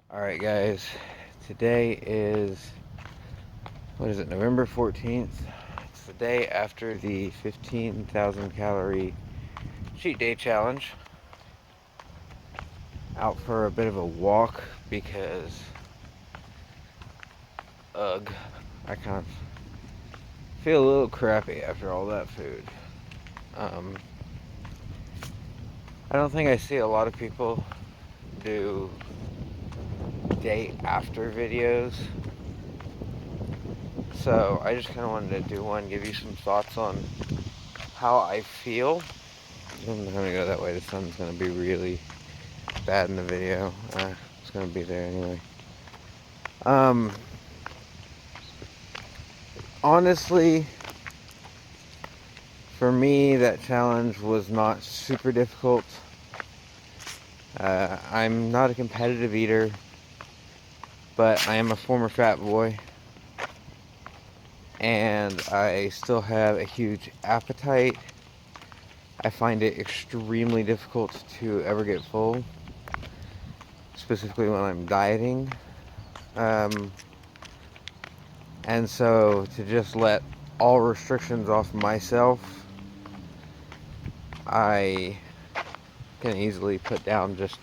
Alright guys, today is, November 14th. It's the day after the 15,000 calorie cheat day challenge. Out for a bit of a walk because, ugh, I kind of feel a little crappy after all that food. I don't think I see a lot of people do day after videos. So I just kind of wanted to do one, give you some thoughts on how I feel. I'm gonna go that way. The sun's gonna be really bad in the video. It's gonna be there anyway. Um, Honestly, for me, that challenge was not super difficult. I'm not a competitive eater, but I am a former fat boy, and I still have a huge appetite. I find it extremely difficult to ever get full, specifically when I'm dieting. And so to just let all restrictions off myself, I can easily put down just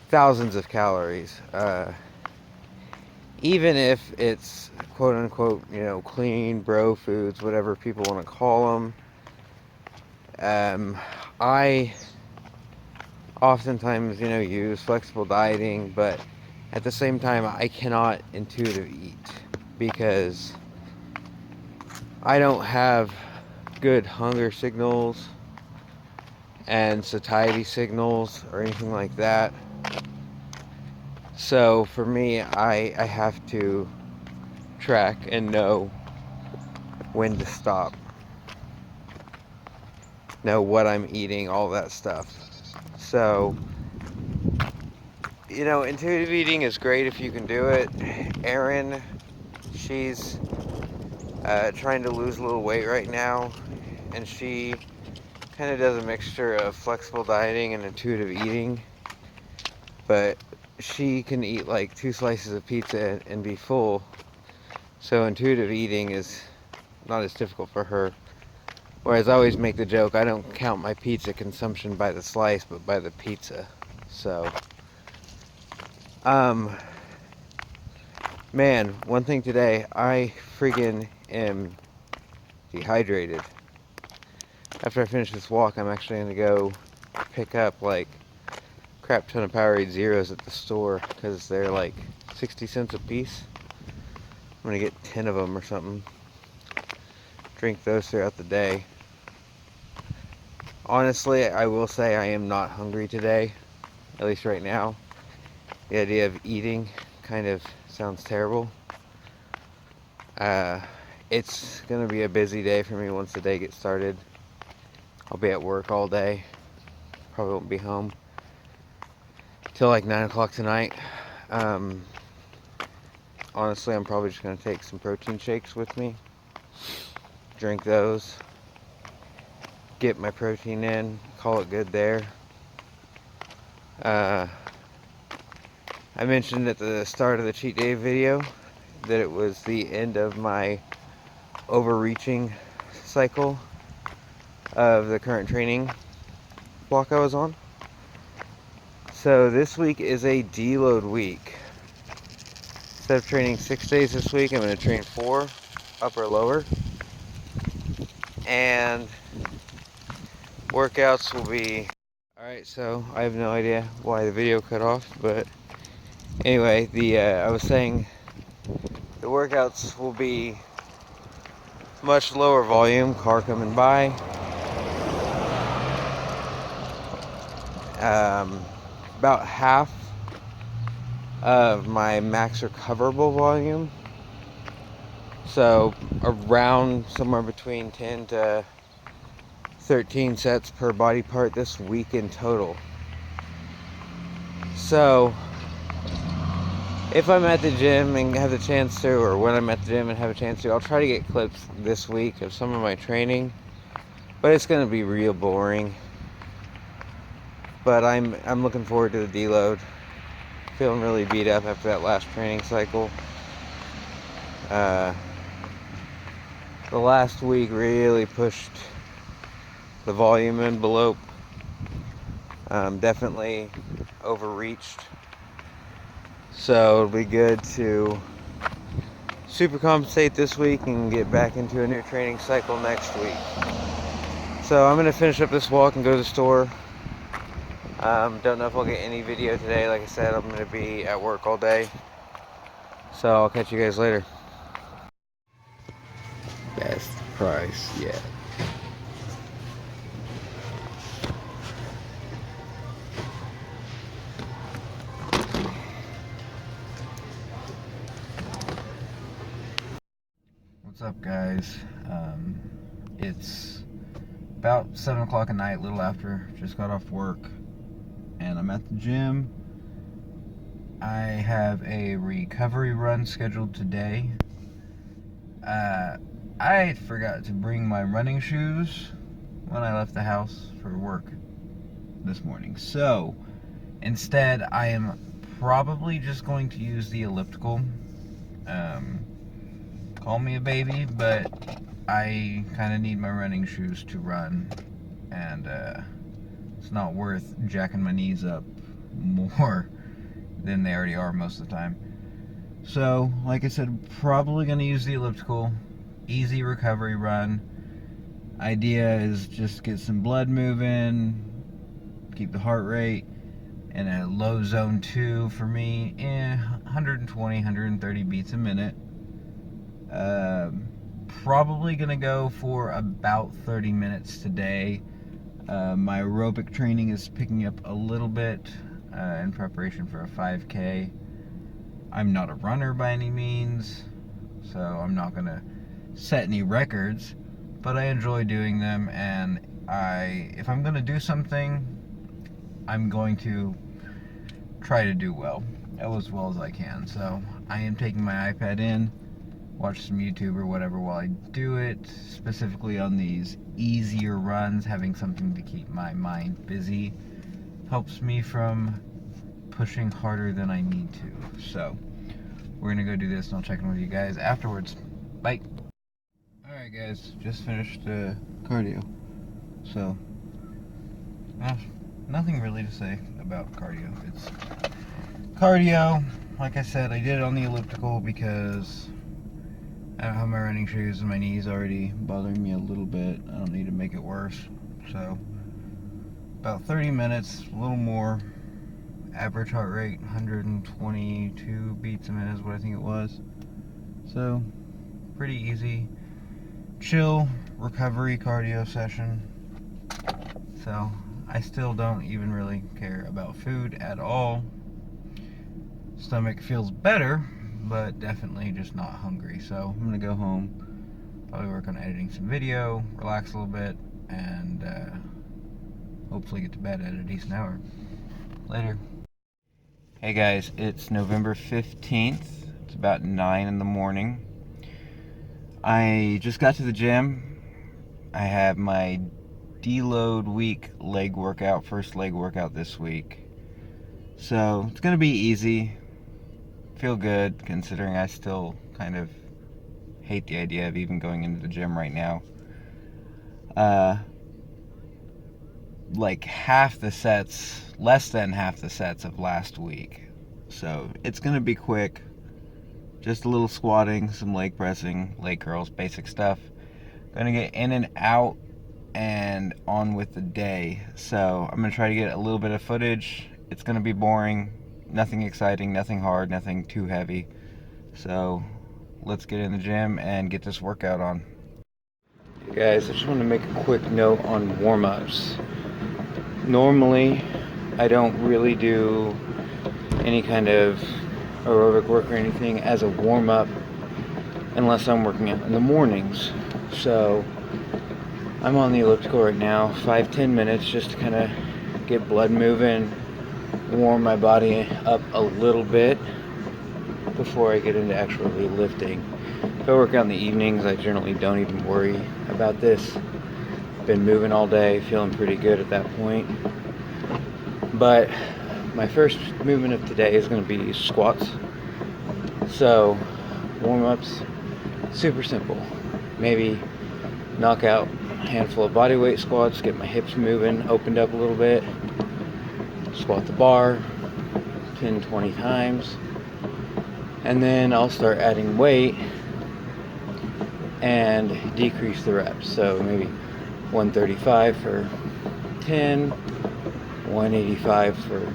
thousands of calories. Even if it's quote unquote, clean bro foods, whatever people want to call them. I oftentimes, use flexible dieting, but at the same time, I cannot intuitive eat because I don't have good hunger signals and satiety signals or anything like that. So for me, I have to track and know when to stop, know what I'm eating, all that stuff. So, intuitive eating is great if you can do it. Erin, she's trying to lose a little weight right now, and she kind of does a mixture of flexible dieting and intuitive eating, but she can eat like 2 slices of pizza and be full. So intuitive eating is not as difficult for her. Whereas I always make the joke, I don't count my pizza consumption by the slice, but by the pizza. So, man, one thing today, I friggin' am dehydrated. After I finish this walk, I'm actually gonna go pick up like crap ton of Powerade Zeros at the store because they're like 60 cents a piece. I'm gonna get 10 of them or something. Drink those throughout the day. Honestly, I will say I am not hungry today, at least right now. The idea of eating kind of sounds terrible. It's gonna be a busy day for me once the day gets started. I'll be at work all day. Probably won't be home till like 9 o'clock tonight. Honestly, I'm probably just gonna take some protein shakes with me, drink those, get my protein in, call it good there. I mentioned at the start of the cheat day video that it was the end of my overreaching cycle of the current training block I was on. So this week is a deload week. Instead of training 6 days this week, I'm going to train 4, upper lower. And workouts will be... Alright, so I have no idea why the video cut off, but anyway, I was saying the workouts will be much lower volume, car coming by. About half of my max recoverable volume. So around somewhere between 10 to 13 sets per body part this week in total. So if I'm at the gym and have the chance to, or when I'm at the gym and have a chance to, I'll try to get clips this week of some of my training, but it's going to be real boring. But I'm looking forward to the deload. feeling really beat up after that last training cycle. The last week really pushed the volume envelope. Definitely overreached. So it'll be good to super compensate this week and get back into a new training cycle next week. So I'm going to finish up this walk and go to the store. Don't know if I'll get any video today. Like I said, I'm going to be at work all day. So I'll catch you guys later. Best price yet. What's up, guys? It's about 7 o'clock at night, a little after. Just got off work and I'm at the gym. I have a recovery run scheduled today. I forgot to bring my running shoes when I left the house for work this morning. So instead, I am probably just going to use the elliptical. Call me a baby, but I kind of need my running shoes to run, and it's not worth jacking my knees up more than they already are most of the time. So, like I said, probably going to use the elliptical. Easy recovery run. Idea is just get some blood moving, keep the heart rate in a low zone 2 for me, 120, 130 beats a minute. Probably gonna go for about 30 minutes today. My aerobic training is picking up a little bit in preparation for a 5K. I'm not a runner by any means, so I'm not gonna set any records, but I enjoy doing them, and if I'm gonna do something, I'm going to try to do well as I can. So I am taking my iPad in, watch some YouTube or whatever while I do it, specifically on these easier runs. Having something to keep my mind busy helps me from pushing harder than I need to. So we're gonna go do this and I'll check in with you guys afterwards. Bye. Alright guys, just finished cardio. So nothing really to say about cardio. It's cardio. Like I said, I did it on the elliptical because I don't have my running shoes and my knees already bothering me a little bit. I don't need to make it worse. So about 30 minutes, a little more. Average heart rate 122 beats a minute is what I think it was. So pretty easy, chill recovery cardio session. So I still don't even really care about food at all. Stomach feels better, but definitely just not hungry. So I'm gonna go home, probably work on editing some video, relax a little bit, and hopefully get to bed at a decent hour. Later. Hey guys, it's November 15th. It's about 9 in the morning. I just got to the gym. I have my deload week leg workout, first leg workout this week. So it's gonna be easy. Feel good considering I still kind of hate the idea of even going into the gym right now. Like half the sets, less than half the sets of last week. So it's gonna be quick. Just a little squatting, some leg pressing, leg curls, basic stuff. Gonna get in and out and on with the day. So I'm gonna try to get a little bit of footage. It's gonna be boring, nothing exciting, nothing hard, nothing too heavy. So let's get in the gym and get this workout on. Hey guys, I just want to make a quick note on warm-ups. Normally, I don't really do any kind of aerobic work or anything as a warm-up unless I'm working out in the mornings. So I'm on the elliptical right now, 5-10 minutes just to kind of get blood moving, warm my body up a little bit before I get into actually lifting. If I work out in the evenings, I generally don't even worry about this. Been moving all day, feeling pretty good at that point. But my first movement of today is going to be squats. So, warm-ups, super simple. Maybe knock out a handful of bodyweight squats, get my hips moving, opened up a little bit, squat the bar 10, 20 times, and then I'll start adding weight and decrease the reps. So maybe 135 for 10, 185 for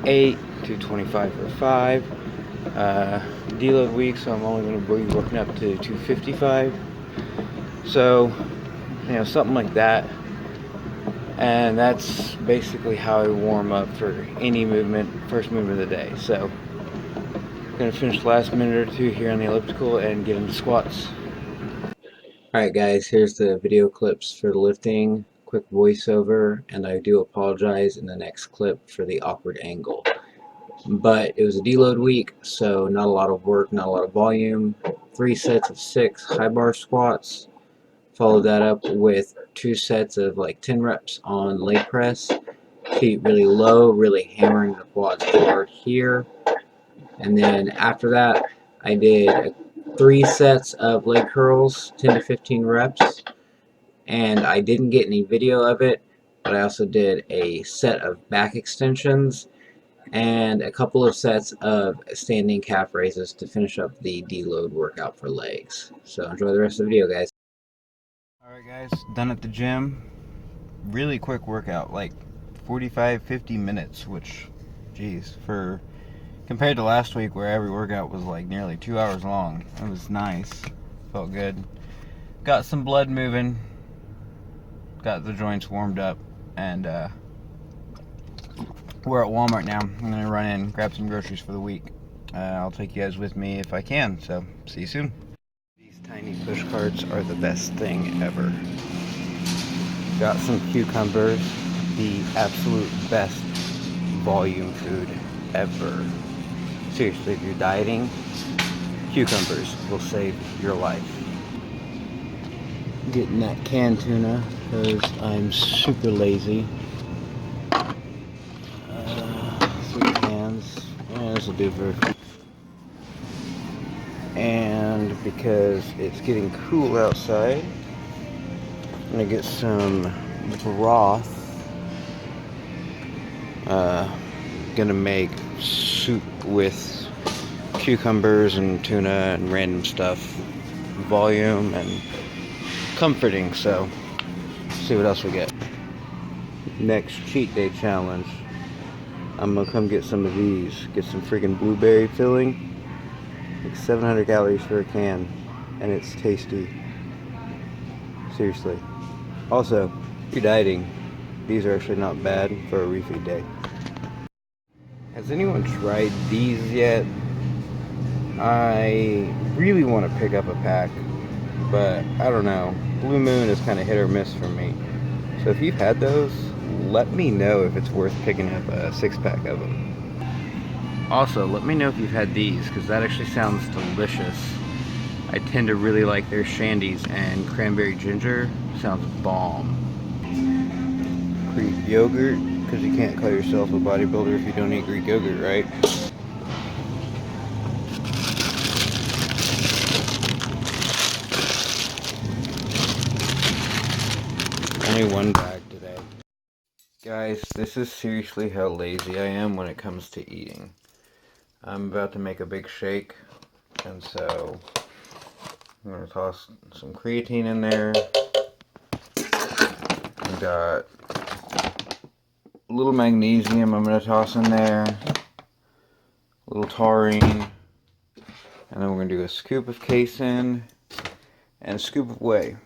8, 225 for 5. Deload week, so I'm only going to be working up to 255. So, something like that. And that's basically how I warm up for any movement, first movement of the day. So, I'm going to finish the last minute or two here on the elliptical and get into squats. Alright guys, here's the video clips for the lifting, quick voiceover, and I do apologize in the next clip for the awkward angle. But it was a deload week, so not a lot of work, not a lot of volume. 3 sets of 6 high bar squats. Followed that up with 2 sets of like 10 reps on leg press. Feet really low, really hammering the quads hard here. And then after that, I did 3 sets of leg curls, 10 to 15 reps. And I didn't get any video of it, but I also did a set of back extensions and a couple of sets of standing calf raises to finish up the deload workout for legs. So enjoy the rest of the video, guys. Alright guys, done at the gym. Really quick workout, like 45-50 minutes, which, geez, for compared to last week where every workout was like nearly 2 hours long. It was nice. Felt good. Got some blood moving. Got the joints warmed up, and we're at Walmart now. I'm gonna run in, grab some groceries for the week. I'll take you guys with me if I can, so see you soon. These tiny push carts are the best thing ever. Got some cucumbers, the absolute best volume food ever. Seriously, if you're dieting, cucumbers will save your life. Getting that canned tuna because I'm super lazy. 3 cans. Yeah, this will do for. And because it's getting cool outside, I'm gonna get some broth. Gonna make soup with cucumbers and tuna and random stuff. Volume and comforting, so see what else we get. Next cheat day challenge. I'm gonna come get some of these. Get some freaking blueberry filling. Like 700 calories for a can, and it's tasty. Seriously. Also, if you're dieting, these are actually not bad for a refeed day. Has anyone tried these yet? I really want to pick up a pack, but I don't know. Blue Moon is kind of hit or miss for me. So if you've had those, let me know if it's worth picking up a 6-pack of them. Also, let me know if you've had these, because that actually sounds delicious. I tend to really like their shandies, and cranberry ginger sounds bomb. Greek yogurt, because you can't call yourself a bodybuilder if you don't eat Greek yogurt, right? Only 1 bag today. Guys, this is seriously how lazy I am when it comes to eating. I'm about to make a big shake, and so I'm going to toss some creatine in there. I got a little magnesium I'm going to toss in there, a little taurine, and then we're going to do a scoop of casein and a scoop of whey.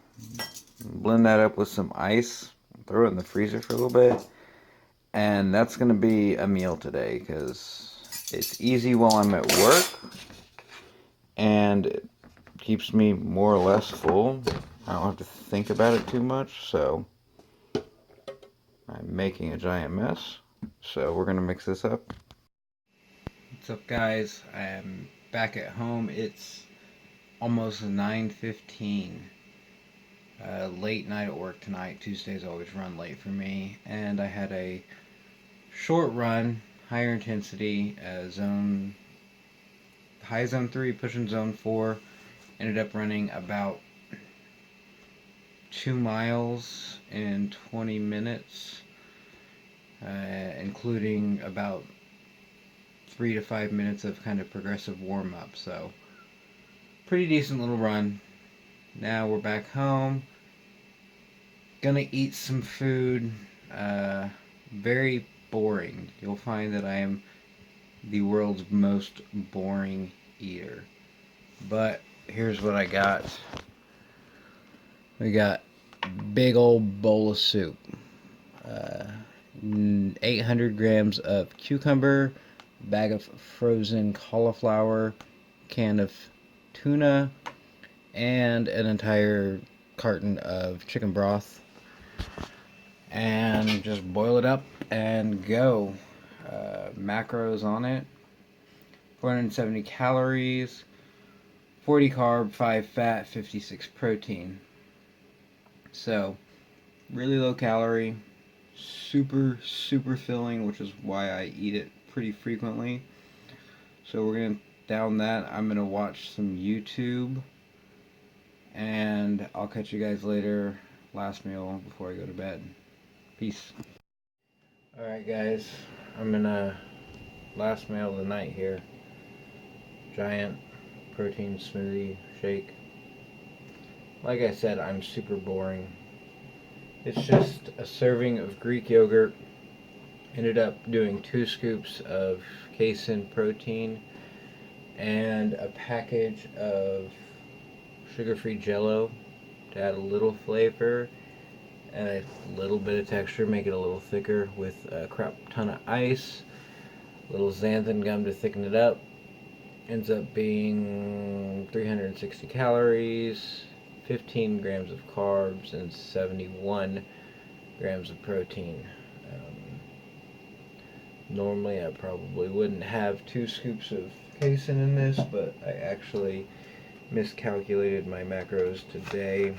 Blend that up with some ice, throw it in the freezer for a little bit, and that's going to be a meal today because it's easy while I'm at work and it keeps me more or less full. I don't have to think about it too much, so I'm making a giant mess. So we're going to mix this up. What's up, guys? I am back at home. It's almost 9:15. Late night at work tonight. Tuesdays always run late for me, and I had a short run, higher intensity, high zone 3, pushing zone 4. Ended up running about 2 miles in 20 minutes, including about 3 to 5 minutes of kind of progressive warm up. So, pretty decent little run. Now we're back home. Gonna eat some food. Very boring. You'll find that I am the world's most boring eater. But here's what I got. We got big old bowl of soup. 800 grams of cucumber, bag of frozen cauliflower, can of tuna, and an entire carton of chicken broth. And just boil it up and go. Macros on it: 470 calories, 40 carb, 5 fat, 56 protein. So, really low calorie, super filling, which is why I eat it pretty frequently. So we're gonna down that. I'm gonna watch some YouTube, and I'll catch you guys later. Last meal before I go to bed. Peace. Alright guys, I'm in a last meal of the night here. Giant protein smoothie shake. Like I said, I'm super boring. It's just a serving of Greek yogurt. Ended up doing 2 scoops of casein protein and a package of sugar-free Jello to add a little flavor and a little bit of texture, make it a little thicker, with a crap ton of ice, a little xanthan gum to thicken it up. Ends up being 360 calories, 15 grams of carbs, and 71 grams of protein. Normally I probably wouldn't have 2 scoops of casein in this, but I actually miscalculated my macros today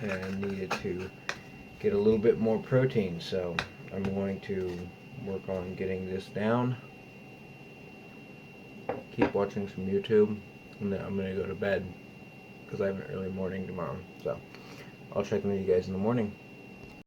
and needed to get a little bit more protein, so I'm going to work on getting this down, keep watching some YouTube, and then I'm going to go to bed because I have an early morning tomorrow. So I'll check in with you guys in the morning.